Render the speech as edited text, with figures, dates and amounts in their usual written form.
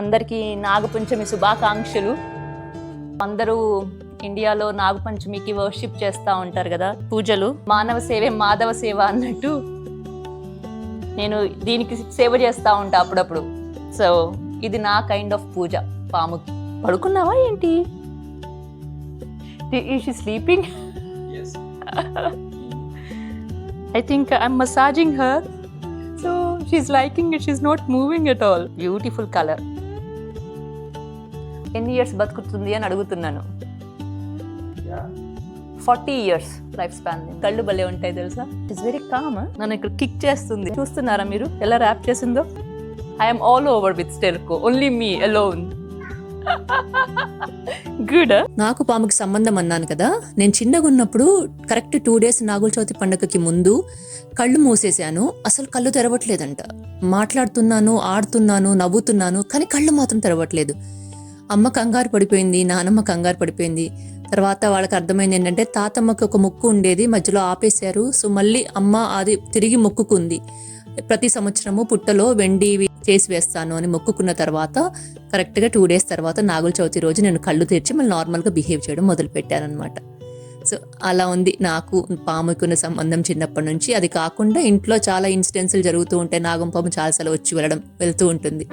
అందరికీ నాగపంచమి శుభాకాంక్షలు. అందరూ ఇండియాలో నాగపంచమికి వర్షిప్ చేస్తూ ఉంటారు కదా, పూజలు. మానవ సేవే మాధవ సేవ అన్నట్టు నేను దీనికి సేవ చేస్తూ ఉంటా అప్పుడప్పుడు. సో ఇది నా కైండ్ ఆఫ్ పూజ. పాముకి పడుకున్నావా ఏంటి? Is she sleeping? Yes. I think I'm massaging her. So she's liking it. She's not moving at all. Beautiful color. ఎన్ని ఇయర్స్ బతుకుతుంది అని అడుగుతున్నాను. 40 years లైఫ్ స్పాన్. కళ్ళు భలే ఉంటాయి తెలుసా. It's very calm. నన్ను ఇక్కడ కిక్ చేస్తుంది. చూస్తున్నారా మీరు ఎలా ర్యాప్ చేసిందో? ఐఎమ్ ఆల్ ఓవర్ విత్ స్టెర్కో. Only me alone. గుడ్. నాకు పాముకి సంబంధం అన్నాను కదా, నేను చిన్నగా ఉన్నప్పుడు కరెక్ట్ 2 days నాగుల చవితి పండుగకి ముందు కళ్ళు మూసేశాను. అసలు కళ్ళు తెరవట్లేదంట. మాట్లాడుతున్నాను, ఆడుతున్నాను, నవ్వుతున్నాను, కానీ కళ్ళు మాత్రం తెరవట్లేదు. అమ్మ కంగారు పడిపోయింది, నానమ్మ కంగారు పడిపోయింది. తర్వాత వాళ్ళకి అర్థమైంది ఏంటంటే తాతమ్మకి ఒక ముక్కు ఉండేది, మధ్యలో ఆపేశారు. సో మళ్ళీ అమ్మ అది తిరిగి మొక్కుకుంది. ప్రతి సంవత్సరము పుట్టలో వెండి చేసి వేస్తాను అని మొక్కుకున్న తర్వాత కరెక్ట్గా 2 days తర్వాత నాగుల చవితి రోజు నేను కళ్ళు తెరిచి మళ్ళీ నార్మల్గా బిహేవ్ చేయడం మొదలు పెట్టానమాట. సో అలా ఉంది నాకు పాముకున్న సంబంధం చిన్నప్పటి నుంచి. అది కాకుండా ఇంట్లో చాలా ఇన్సిడెంట్స్లు జరుగుతూ ఉంటాయి. నాగం పాము చాలాసార్లు వచ్చి వెళ్తూ ఉంటుంది.